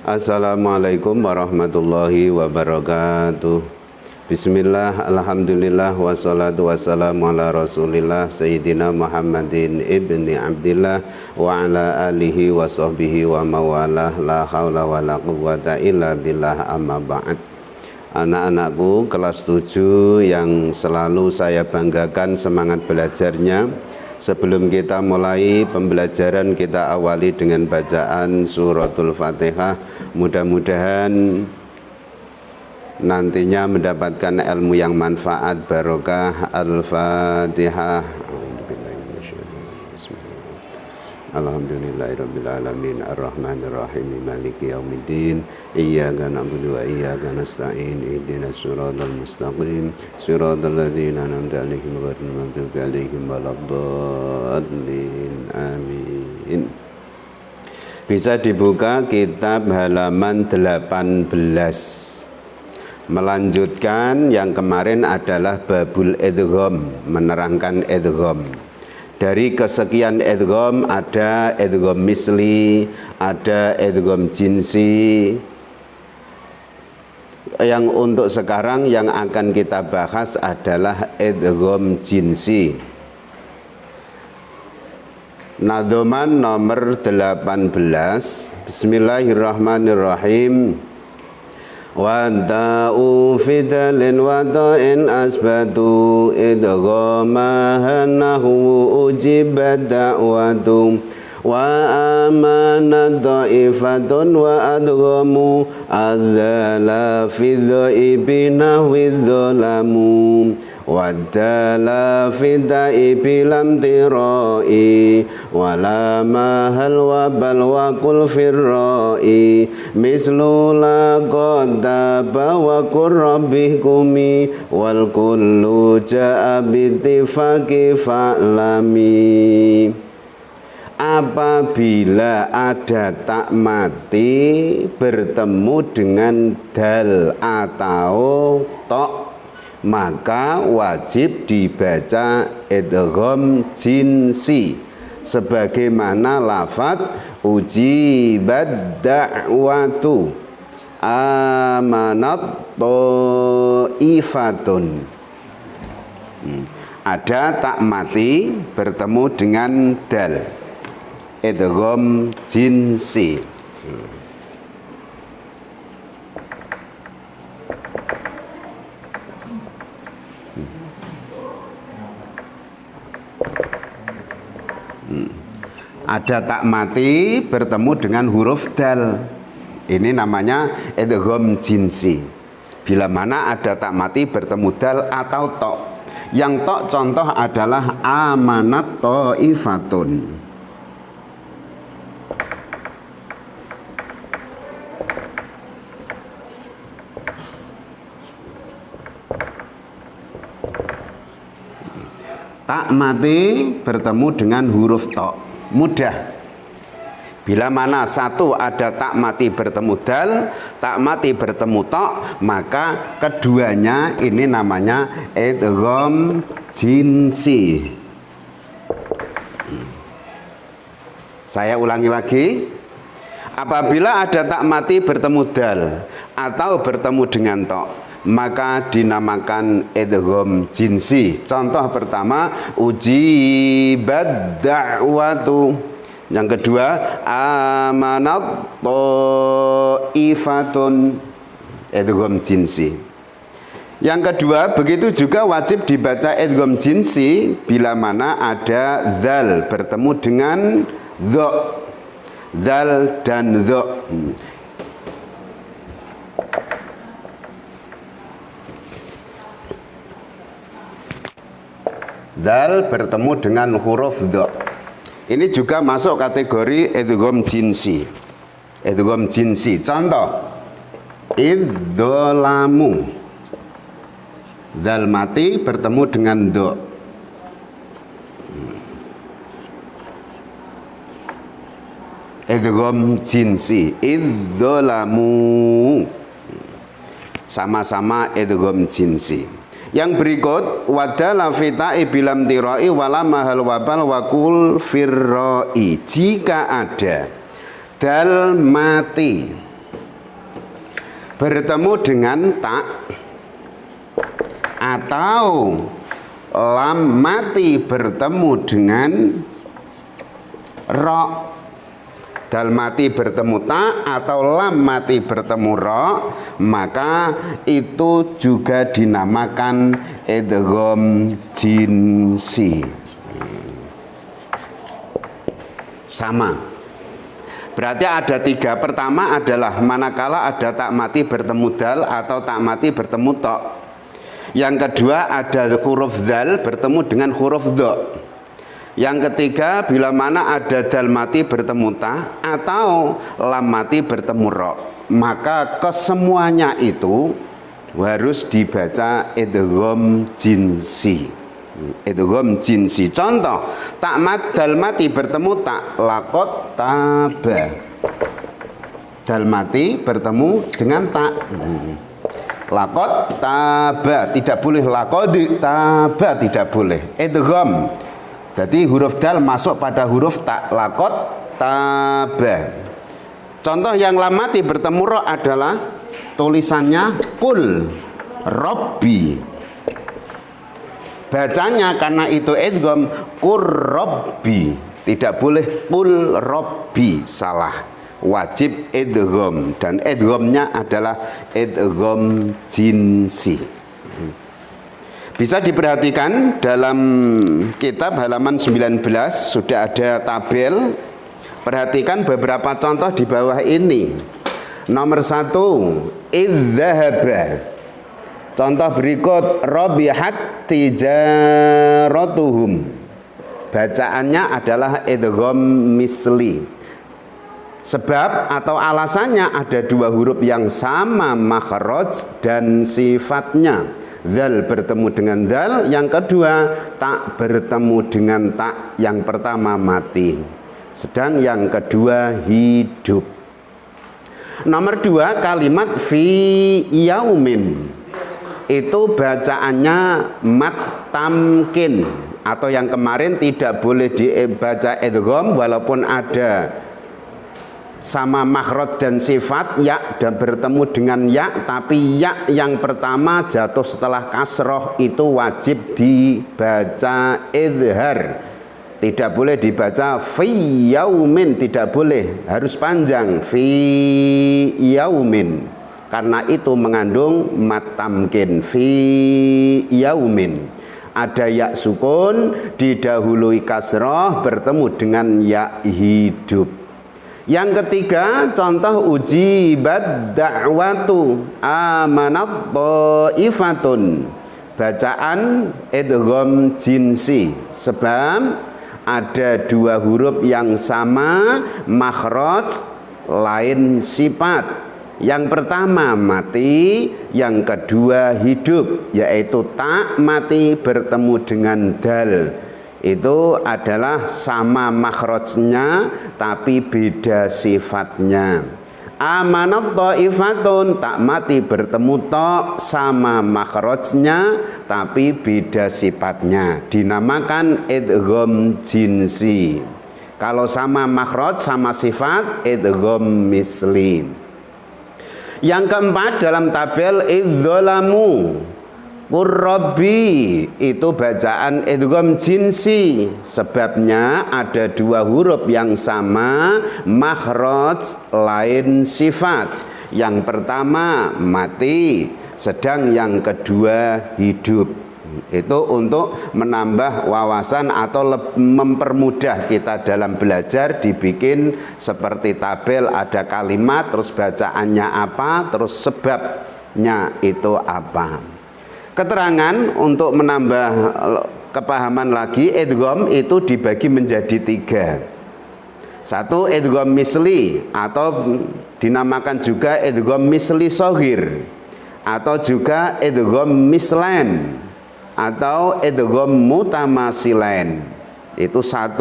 Assalamualaikum warahmatullahi wabarakatuh. Bismillah, alhamdulillah, wassalatu wassalamu ala rasulillah Sayyidina Muhammadin ibni Abdillah wa ala alihi wa sahbihi wa mawalah. La hawla wa la quwwata illa billah, amma ba'd. Anak-anakku kelas 7 yang selalu saya banggakan semangat belajarnya. Sebelum kita mulai pembelajaran, kita awali dengan bacaan suratul Fatihah. Mudah-mudahan nantinya mendapatkan ilmu yang manfaat, barokah. Al-Fatihah. Alhamdulillahirabbil alamin, arrahmanirrahim, maliki yaumiddin, iyyaka na'budu wa iyyaka nasta'in, ihdinas siratal mustaqim, siratal ladzina an'amta 'alaihim ghairil maghdubi 'alaihim waladdallin. Amin. Bisa dibuka kitab halaman 18. Melanjutkan yang kemarin adalah babul idgham, menerangkan idgham. Dari kesekian idgham ada idgham misli, ada idgham jinsi. Yang untuk sekarang yang akan kita bahas adalah idgham jinsi. Nadzoman nomor 18. Bismillahirrahmanirrahim. Wa ta'u fidalin wa ta'in asbatu idghamaha nahu ujibat da'watu wa amanat da'ifatun wa adghamu adzala fi dhaibina widzalamu waddala fi da'ibi lam tirai wala mahal wa bal wa kul firrai mislu la qadaba wa qur rabbikumi wal kullu ja'a bitifaqi fa'lami. Apabila ada tak mati bertemu dengan dal atau tok, maka wajib dibaca idgham jinsi sebagaimana lafadz ujibat da'watu amanat ta'ifatun. Ada tak mati bertemu dengan dal, idgham jinsi. Ada tak mati bertemu dengan huruf dal. Ini namanya idgham jinsi. Bila mana ada tak mati bertemu dal atau tok. Yang tok contoh adalah amanat ta'ifatun. Tak mati bertemu dengan huruf tok. Mudah. Bila mana satu ada tak mati bertemu dal, tak mati bertemu tok, maka keduanya ini namanya idgham jinsi. Saya ulangi lagi. Apabila ada tak mati bertemu dal atau bertemu dengan tok, maka dinamakan idgham jinsi. Contoh pertama, ujibat da'watu. Yang kedua, amanat ta'ifatun, idgham jinsi. Yang kedua, begitu juga wajib dibaca idgham jinsi bila mana ada zal bertemu dengan dha. Zal dan dha. Dal bertemu dengan huruf dha. Ini juga masuk kategori idgham jinsi. Idgham jinsi. Contoh, idzalamu. Dal mati bertemu dengan dha. Idgham jinsi. Idzalamu. Sama-sama idgham jinsi. Yang berikut, wadala fita'i bilam tirai wala mahal wabal wakul firroi. Jika ada dal mati bertemu dengan tak, atau lam mati bertemu dengan ro. Dal mati bertemu ta atau lam mati bertemu ro, maka itu juga dinamakan idgham jinsi. Sama. Berarti ada tiga. Pertama adalah manakala ada tak mati bertemu dal atau tak mati bertemu to. Yang kedua ada huruf dal bertemu dengan huruf do. Yang ketiga, bila mana ada dal mati bertemu ta atau lam mati bertemu ro, maka kesemuanya itu harus dibaca idgham jinsi. Idgham jinsi. Contoh, dal mati bertemu tak, laqad taba. Dal mati bertemu dengan tak, laqad taba. Tidak boleh laqad taba, tidak boleh. Idgham. Jadi huruf dal masuk pada huruf tak, laqad taba. Contoh yang lam mati bertemu ro adalah tulisannya qul rabbi. Bacanya karena itu idgham qur rabbi. Tidak boleh qul rabbi, salah. Wajib idgham, dan idghamnya adalah idgham jinsi. Bisa diperhatikan dalam kitab halaman 19 sudah ada tabel. Perhatikan beberapa contoh di bawah ini. Nomor 1, idzahaba. Contoh berikut, rabihat tijaratuhum. Bacaannya adalah idgham misli. Sebab atau alasannya ada dua huruf yang sama makhraj dan sifatnya. Zal bertemu dengan zal, yang kedua tak bertemu dengan tak. Yang pertama mati, sedang yang kedua hidup. Nomor 2, kalimat fi yaumin. Itu bacaannya mat tamkin, atau yang kemarin tidak boleh dibaca idgham walaupun ada sama makhraj dan sifat ya dan bertemu dengan ya, tapi ya yang pertama jatuh setelah kasroh itu wajib dibaca idhar. Tidak boleh dibaca fi yaumin, tidak boleh, harus panjang fi yaumin, karena itu mengandung mat tamkin. Fi yaumin ada ya sukun didahului kasroh bertemu dengan ya hidup. Yang ketiga, contoh ujibat da'watu amanat ta'ifatun. Bacaan idgham jinsi, sebab ada dua huruf yang sama makhraj lain sifat. Yang pertama mati, yang kedua hidup, yaitu tak mati bertemu dengan dal. Itu adalah sama makhrajnya tapi beda sifatnya. Amanat ta'ifatun, tak mati bertemu to, sama makhrajnya tapi beda sifatnya, dinamakan idgham jinsi. Kalau sama makhraj sama sifat, idgham misli. Yang keempat dalam tabel idzalamu Qurrabi, itu bacaan idgham jinsi. Sebabnya ada dua huruf yang sama makhraj lain sifat. Yang pertama mati, sedang yang kedua hidup. Itu untuk menambah wawasan atau mempermudah kita dalam belajar. Dibikin seperti tabel, ada kalimat terus bacaannya apa, terus sebabnya itu apa. Keterangan untuk menambah kepahaman lagi, idgham itu dibagi menjadi 3. 1, idgham misli, atau dinamakan juga idgham misli shaghir, atau juga idgham mislan, atau idgham mutamasilan. Itu 1.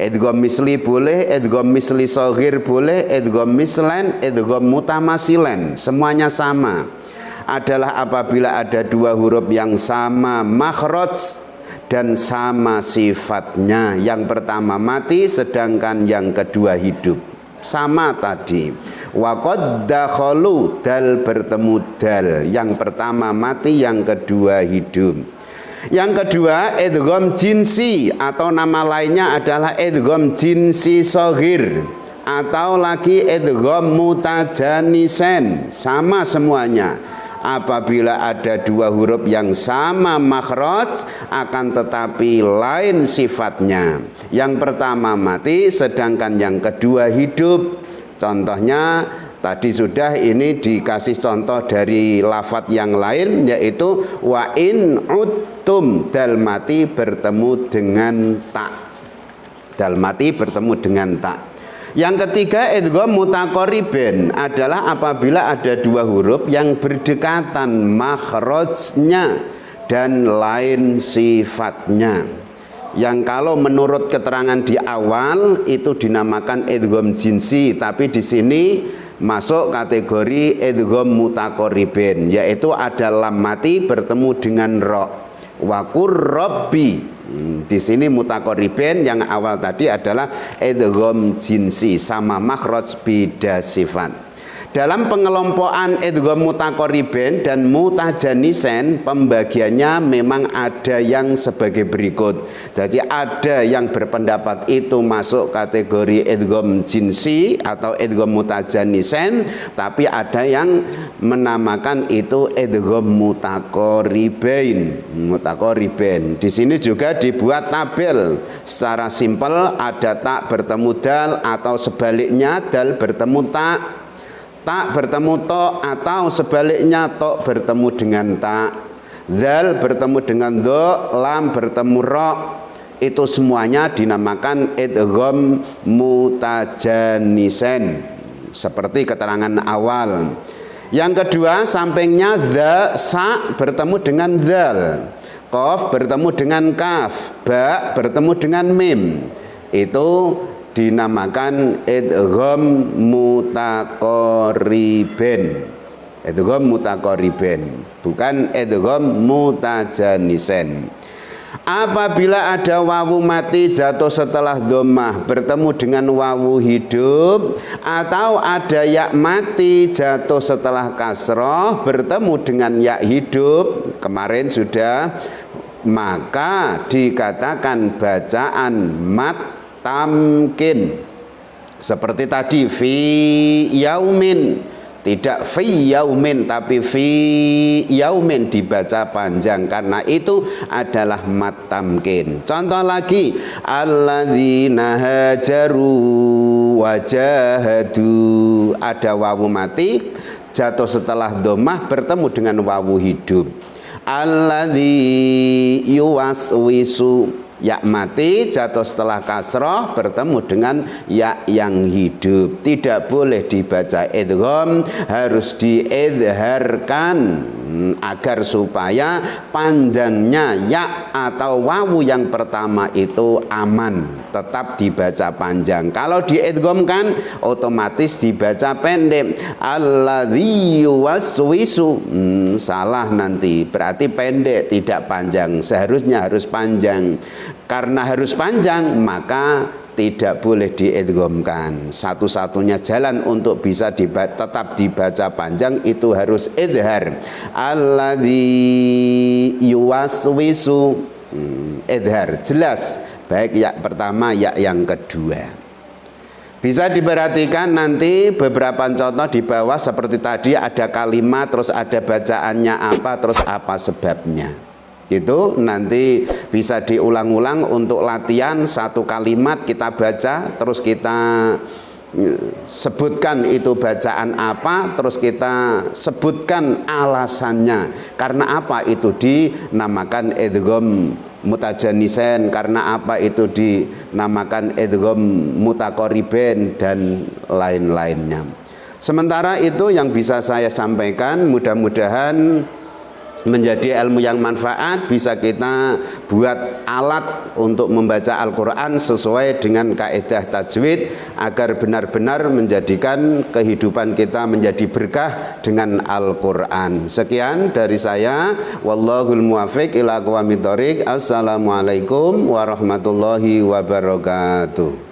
Idgham misli boleh, idgham misli shaghir boleh, idgham mislan, idgham mutamasilan, semuanya sama. Adalah apabila ada dua huruf yang sama makhraj dan sama sifatnya. Yang pertama mati, sedangkan yang kedua hidup. sama tadi. Wa qad dakhalu, dal bertemu dal. Yang pertama mati, yang kedua hidup. Yang kedua idgham jinsi, atau nama lainnya adalah idgham jinsi shaghir, atau lagi idgham mutajanisen. Sama semuanya. Apabila ada dua huruf yang sama makhraj akan tetapi lain sifatnya. Yang pertama mati sedangkan yang kedua hidup. Contohnya tadi sudah ini dikasih contoh dari lafadz yang lain, yaitu wa in uttum, dal mati bertemu dengan ta. Dal mati bertemu dengan ta. Yang ketiga idgham mutaqariben adalah apabila ada dua huruf yang berdekatan makhrajnya dan lain sifatnya. Yang kalau menurut keterangan di awal itu dinamakan idgham jinsi, tapi di sini masuk kategori idgham mutaqariben, yaitu ada lam mati bertemu dengan ro. Wa qur rabbi. Di sini mutaqariben, yang awal tadi adalah idgham jinsi, sama makhraj beda sifat. Dalam pengelompokan idgham mutaqariben dan mutajanisen, pembagiannya memang ada yang sebagai berikut. Jadi ada yang berpendapat itu masuk kategori idgham jinsi atau idgham mutajanisen, tapi ada yang menamakan itu idgham mutaqariben. Mutaqariben. Di sini juga dibuat tabel secara simpel, ada tak bertemu dal atau sebaliknya dal bertemu tak. Tak bertemu to atau sebaliknya to bertemu dengan tak. Zal bertemu dengan do, lam bertemu ro. Itu semuanya dinamakan idgham mutajanisen, seperti keterangan awal. Yang kedua sampingnya za, sa bertemu dengan zal, qaf bertemu dengan kaf, ba bertemu dengan mim. Itu dinamakan idgham mutaqariben. Idgham mutaqariben, bukan idgham mutajanisen. Apabila ada wawu mati jatuh setelah dhammah bertemu dengan wawu hidup, atau ada ya mati jatuh setelah kasroh bertemu dengan ya hidup, kemarin sudah, maka dikatakan bacaan mat tamkin. Seperti tadi fi yaumin, tidak fi yaumin tapi fi yaumin dibaca panjang, karena itu adalah mat tamkin. Contoh lagi, alladzina hajaru wajahadu, ada wawu mati jatuh setelah dhammah bertemu dengan wawu hidup. Alladzi yuwaswisu, ya mati jatuh setelah kasroh bertemu dengan ya yang hidup. Tidak boleh dibaca idgham, harus diidharkan agar supaya panjangnya ya atau wawu yang pertama itu aman, tetap dibaca panjang. Kalau diidghamkan otomatis dibaca pendek. Alladzi yuwaswisu, salah nanti, berarti pendek tidak panjang, seharusnya harus panjang. Karena harus panjang maka tidak boleh diidghamkan. Satu-satunya jalan untuk bisa tetap dibaca panjang itu harus idhar. Alladzi yuwaswisu, idhar, jelas, baik ya pertama ya yang kedua. Bisa diperhatikan nanti beberapa contoh di bawah, seperti tadi ada kalimat terus ada bacaannya apa terus apa sebabnya. Itu nanti bisa diulang-ulang untuk latihan. Satu kalimat kita baca terus kita sebutkan itu bacaan apa, terus kita sebutkan alasannya karena apa itu dinamakan idgham mutajanisen, karena apa itu dinamakan idgham mutaqariben dan lain-lainnya. Sementara itu yang bisa saya sampaikan, mudah-mudahan menjadi ilmu yang manfaat, bisa kita buat alat untuk membaca Al-Quran sesuai dengan kaidah tajwid agar benar-benar menjadikan kehidupan kita menjadi berkah dengan Al-Quran. Sekian dari saya, wallahul muwaffiq ila aqwamit thoriq. Assalamualaikum warahmatullahi wabarakatuh.